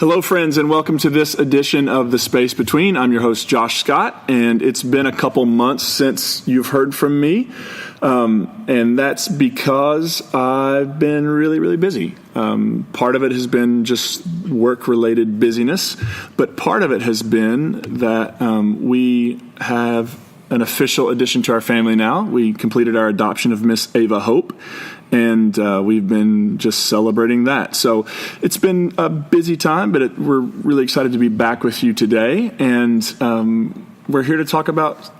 Hello, friends, and welcome to this edition of The Space Between. I'm your host, Josh Scott, and it's been a couple months since you've heard from me, and that's because I've been really busy. Part of it has been just work-related busyness, but part of it has been that we have an official addition to our family now. We completed our adoption of Miss Ava Hope, and we've been just celebrating that. So it's been a busy time, but we're really excited to be back with you today. And we're here to talk about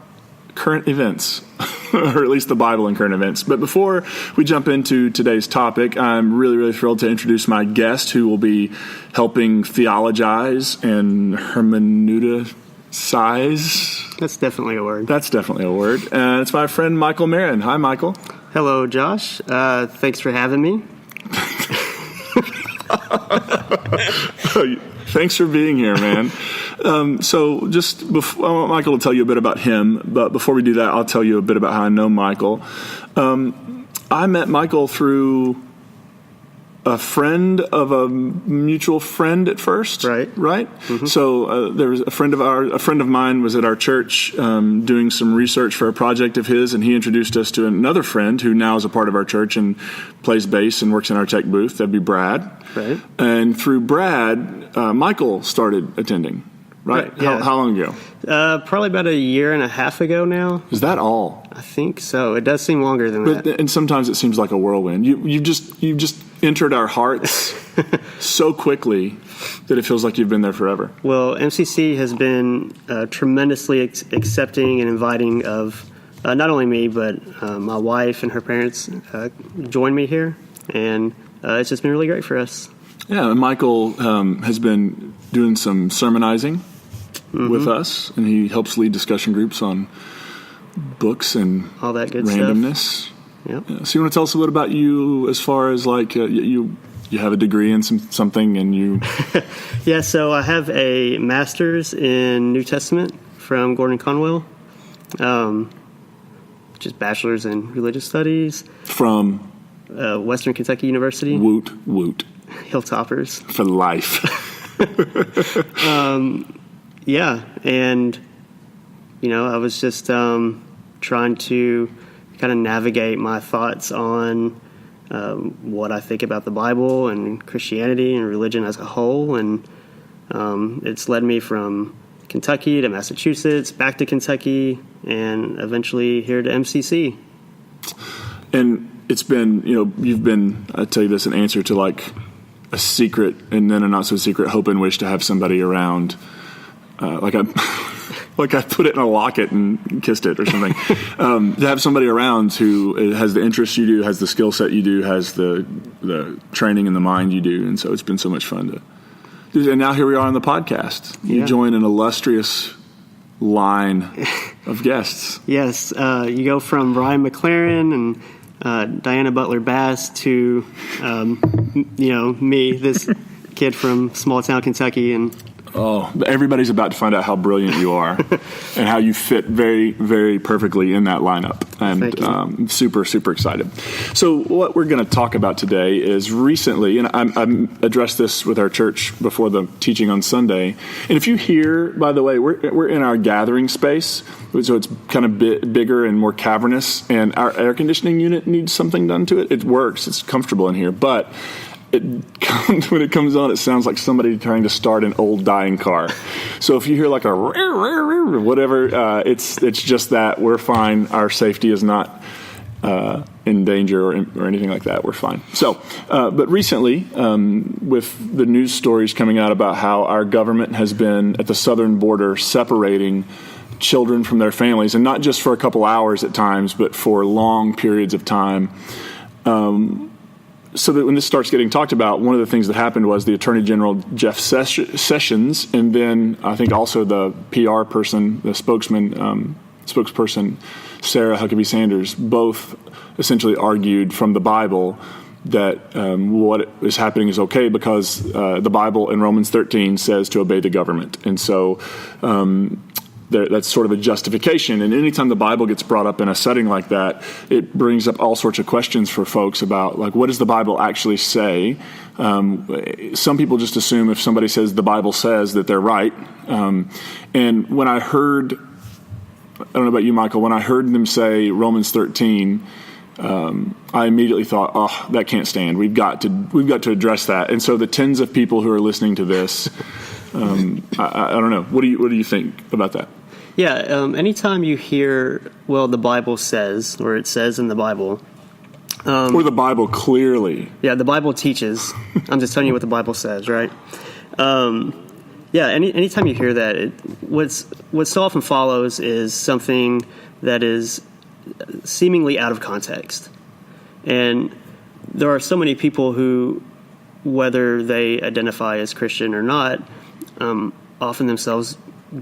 current events, or at least the Bible and current events. But before we jump into today's topic, I'm really thrilled to introduce my guest who will be helping theologize and hermeneuticize. That's definitely a word. That's definitely a word. And it's my friend Michael Merren. Hi, Michael. Hello, Josh. Thanks for having me. Thanks for being here, man. So just before, I want Michael to tell you a bit about him, but before we do that, I'll tell you a bit about how I know Michael. I met Michael through a friend of a mutual friend at first, right? Mm-hmm. So there was a friend of mine was at our church doing some research for a project of his, and he introduced us to another friend who now is a part of our church and plays bass and works in our tech booth. That'd be Brad. Right. And through Brad, Michael started attending. Right. Yeah. How long ago? Probably about a year and a half ago now. Is that all? I think so. It does seem longer than that. And sometimes it seems like a whirlwind. You've just entered our hearts so quickly that it feels like you've been there forever. Well, MCC has been tremendously accepting and inviting of not only me, but my wife and her parents joined me here, and it's just been really great for us. Yeah, and Michael has been doing some sermonizing with us, and he helps lead discussion groups on books and all that good randomness. Stuff. Yep. Yeah. So you want to tell us a little about you as far as like you have a degree in something and you... Yeah, so I have a master's in New Testament from Gordon Conwell, which is bachelor's in religious studies. From? Western Kentucky University. Woot. Hilltoppers. For life. Yeah, and, I was just trying to kind of navigate my thoughts on what I think about the Bible and Christianity and religion as a whole, and it's led me from Kentucky to Massachusetts, back to Kentucky, and eventually here to MCC. And it's been, you've been, I tell you this, an answer to like a secret and then a not so secret hope and wish to have somebody around, like I put it in a locket and kissed it or something. To have somebody around who has the interests you do, has the skill set you do, has the training and the mind you do, and so it's been so much fun to do. And now here we are on the podcast. You join an illustrious line of guests. Yes, you go from Brian McLaren and Diana Butler Bass to, me, this kid from small town Kentucky. And everybody's about to find out how brilliant you are and how you fit very perfectly in that lineup. And I'm super excited. So what we're going to talk about today is recently, and I addressed this with our church before the teaching on Sunday. And if you hear, by the way, we're in our gathering space, so it's kind of bigger and more cavernous, and our air conditioning unit needs something done to it. It works. It's comfortable in here, but when it comes on, it sounds like somebody trying to start an old dying car. So if you hear like a whatever, it's just that. We're fine. Our safety is not in danger or anything like that. We're fine. So, but recently, with the news stories coming out about how our government has been at the southern border separating children from their families, and not just for a couple hours at times, but for long periods of time. So that when this starts getting talked about, one of the things that happened was the Attorney General, Jeff Sessions, and then I think also the PR person, the spokesperson, Sarah Huckabee Sanders, both essentially argued from the Bible that what is happening is okay because the Bible in Romans 13 says to obey the government. And so that's sort of a justification. And anytime the Bible gets brought up in a setting like that, it brings up all sorts of questions for folks about, like, what does the Bible actually say? Some people just assume if somebody says the Bible says that they're right. And when I heard, I don't know about you, Michael, when I heard them say Romans 13, I immediately thought, oh, that can't stand. We've got to address that. And so the tens of people who are listening to this, I don't know. What do you think about that? Yeah. Anytime you hear, well, the Bible says, or it says in the Bible, or the Bible clearly. Yeah, the Bible teaches. I'm just telling you what the Bible says, right? Yeah. Anytime you hear that, what so often follows is something that is seemingly out of context. And there are so many people who, whether they identify as Christian or not, often themselves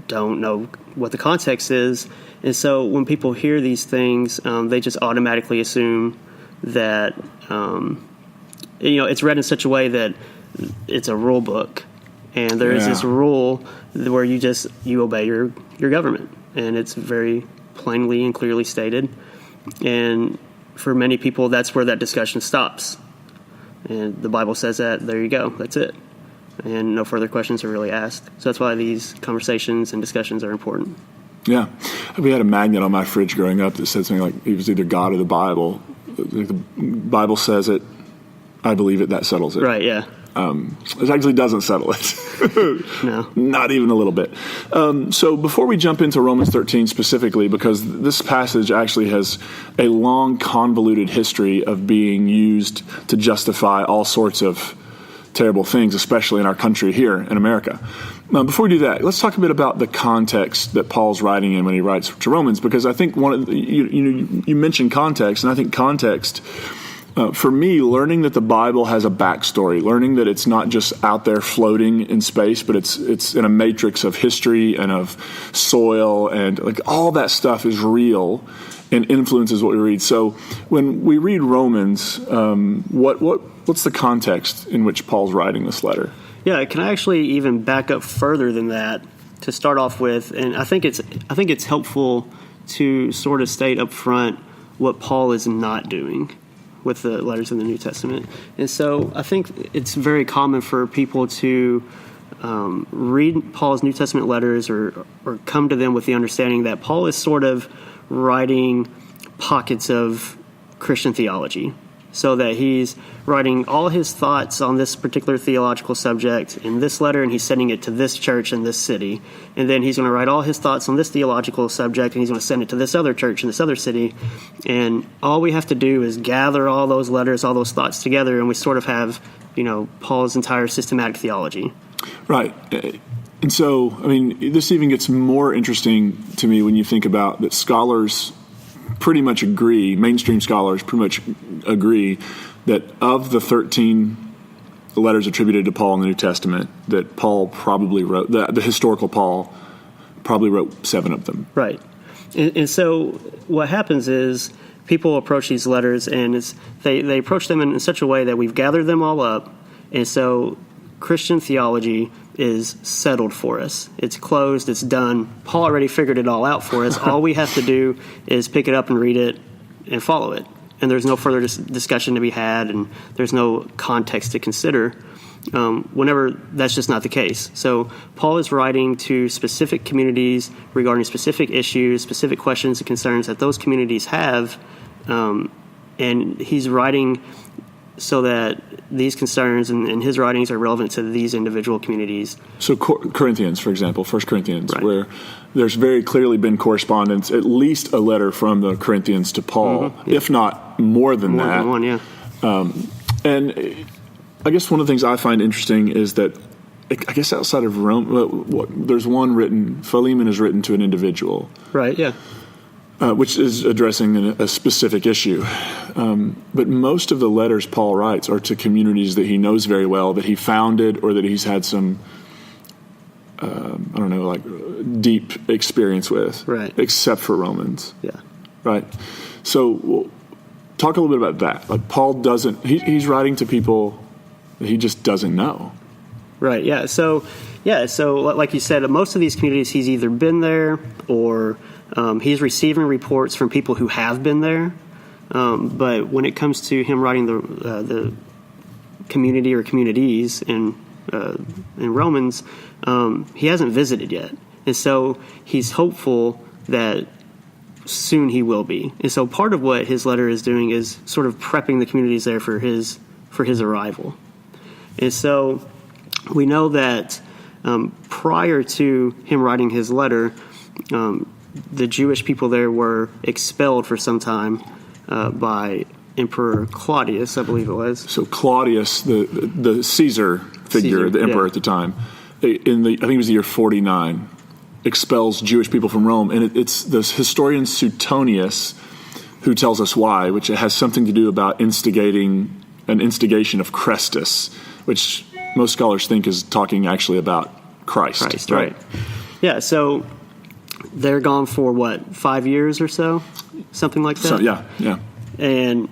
don't know what the context is. And so when people hear these things, they just automatically assume that, it's read in such a way that it's a rule book. And there is this rule where you obey your government. And it's very plainly and clearly stated. And for many people, that's where that discussion stops. And the Bible says that, there you go, that's it. And no further questions are really asked. So that's why these conversations and discussions are important. Yeah. We had a magnet on my fridge growing up that said something like, it was either God or the Bible. The Bible says it, I believe it, that settles it. Right, yeah. It actually doesn't settle it. No. Not even a little bit. So before we jump into Romans 13 specifically, because this passage actually has a long, convoluted history of being used to justify all sorts of terrible things, especially in our country here in America. Before we do that, let's talk a bit about the context that Paul's writing in when he writes to Romans, because I think you mentioned context, and I think context, for me, learning that the Bible has a backstory, learning that it's not just out there floating in space, but it's in a matrix of history and of soil, and like all that stuff is real and influences what we read. So when we read Romans, what's the context in which Paul's writing this letter? Yeah, can I actually even back up further than that to start off with? And I think it's helpful to sort of state up front what Paul is not doing with the letters in the New Testament. And so I think it's very common for people to read Paul's New Testament letters or come to them with the understanding that Paul is sort of writing pockets of Christian theology, so that he's writing all his thoughts on this particular theological subject in this letter, and he's sending it to this church in this city. And then he's going to write all his thoughts on this theological subject, and he's going to send it to this other church in this other city. And all we have to do is gather all those letters, all those thoughts together, and we sort of have, Paul's entire systematic theology. Right. And so, this even gets more interesting to me when you think about that scholars pretty much agree, mainstream scholars pretty much agree, that of the 13 letters attributed to Paul in the New Testament, that Paul probably wrote, the historical Paul probably wrote 7 of them. Right. And so what happens is people approach these letters, and they approach them in such a way that we've gathered them all up, and so Christian theology is settled for us. It's closed. It's done. Paul already figured it all out for us. All we have to do is pick it up and read it and follow it. And there's no further discussion to be had, and there's no context to consider. Whenever that's just not the case. So Paul is writing to specific communities regarding specific issues, specific questions and concerns that those communities have, and he's writing so that these concerns and his writings are relevant to these individual communities. So Corinthians, for example, 1 Corinthians, right, where there's very clearly been correspondence, at least a letter from the Corinthians to Paul, mm-hmm, yeah, if not more than that. More than one, yeah. And I guess one of the things I find interesting is that, I guess outside of Rome, there's one written, Philemon is written to an individual. Right, yeah. Which is addressing a specific issue. But most of the letters Paul writes are to communities that he knows very well, that he founded, or that he's had some, deep experience with. Right. Except for Romans. Yeah. Right. So talk a little bit about that. Like Paul doesn't, he's writing to people that he just doesn't know. Right. Yeah. So like you said, most of these communities, he's either been there or he's receiving reports from people who have been there. But when it comes to him writing the community or communities in Romans, he hasn't visited yet, and so he's hopeful that soon he will be. And so part of what his letter is doing is sort of prepping the communities there for his arrival. And so we know that prior to him writing his letter, the Jewish people there were expelled for some time by Emperor Claudius, I believe it was. So Claudius, the Caesar figure, the emperor at the time, I think it was the year 49, expels Jewish people from Rome. And it's the historian Suetonius who tells us why, which has something to do about instigation of Chrestus, which most scholars think is talking actually about Christ, right? Yeah, so they're gone for, 5 years or so? Something like that? So, yeah. And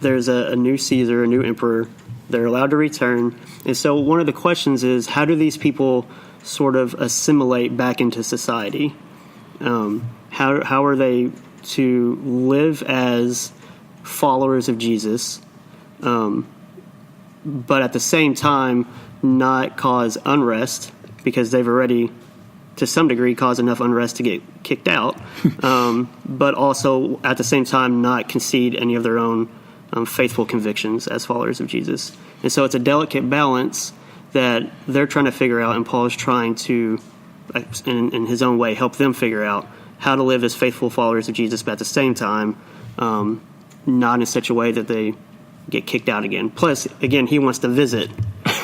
there's a new Caesar, a new emperor. They're allowed to return. And so one of the questions is, how do these people sort of assimilate back into society? How are they to live as followers of Jesus, but at the same time not cause unrest, because they've already, to some degree, caused enough unrest to get kicked out, but also at the same time not concede any of their own faithful convictions as followers of Jesus. And so it's a delicate balance that they're trying to figure out, and Paul is trying to, in his own way, help them figure out how to live as faithful followers of Jesus, but at the same time not in such a way that they get kicked out again. Plus, again, he wants to visit.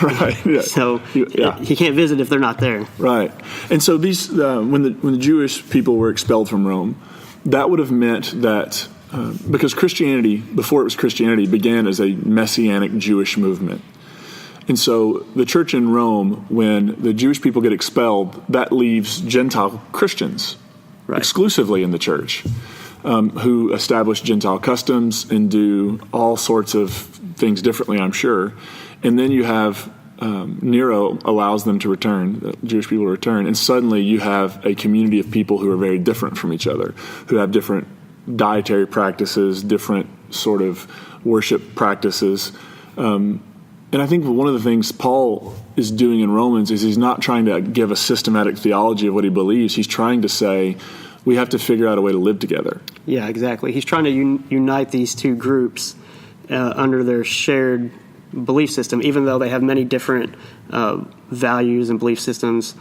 Right. Yeah. So he can't visit if they're not there. Right. And so these when the Jewish people were expelled from Rome, that would have meant that because Christianity, before it was Christianity, began as a messianic Jewish movement. And so the church in Rome, when the Jewish people get expelled, that leaves Gentile Christians exclusively in the church, who establish Gentile customs and do all sorts of things differently, I'm sure. And then you have Nero allows them to return, the Jewish people to return, and suddenly you have a community of people who are very different from each other, who have different dietary practices, different sort of worship practices. And I think one of the things Paul is doing in Romans is he's not trying to give a systematic theology of what he believes. He's trying to say we have to figure out a way to live together. Yeah, exactly. He's trying to unite these two groups under their shared belief system, even though they have many different values and belief systems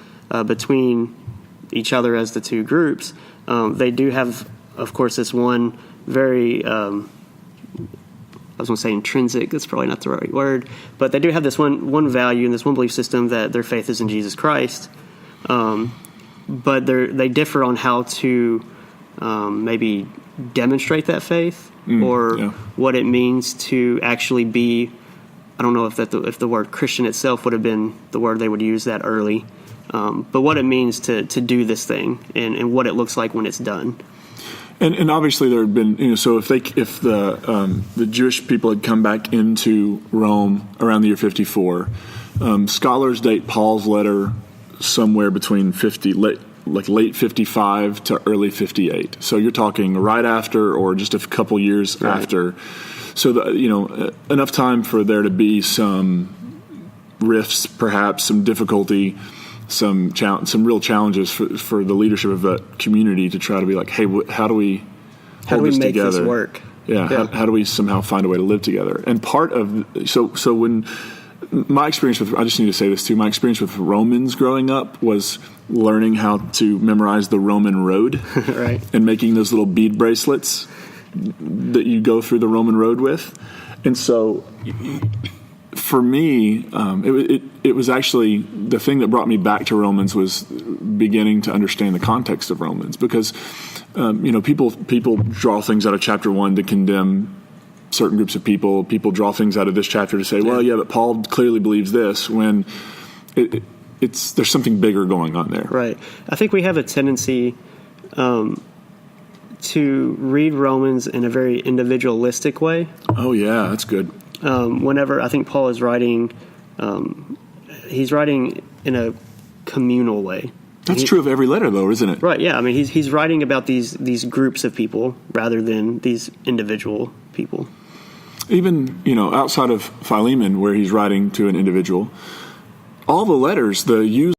between each other as the two groups. They do have, of course, this one very, I was going to say intrinsic, that's probably not the right word, but they do have this one value and this one belief system that their faith is in Jesus Christ. But they differ on how to maybe demonstrate that faith or what it means to actually be. I don't know if the word Christian itself would have been the word they would use that early, but what it means to do this thing and what it looks like when it's done. And obviously there had been, so if the Jewish people had come back into Rome around the year 54, scholars date Paul's letter somewhere between late 55 to early 58. So you're talking right after or just a couple years after. So enough time for there to be some rifts, perhaps some difficulty, some real challenges for the leadership of that community to try to be like, hey, how do we make together? This work? Yeah. How do we somehow find a way to live together? And part of so when my experience with, I just need to say this too, my experience with Romans growing up was learning how to memorize the Roman road right, and making those little bead bracelets that you go through the Roman road with. And so for me, it was actually the thing that brought me back to Romans was beginning to understand the context of Romans, because people draw things out of chapter 1 to condemn certain groups of people. People draw things out of this chapter to say, well, yeah, but Paul clearly believes this, when there's something bigger going on there. Right. I think we have a tendency to read Romans in a very individualistic way. Oh, yeah, that's good. Whenever I think Paul is writing he's writing in a communal way. That's true of every letter, though, isn't it? Right, yeah. I mean, he's writing about these groups of people rather than these individual people. Even, outside of Philemon, where he's writing to an individual, all the letters, the use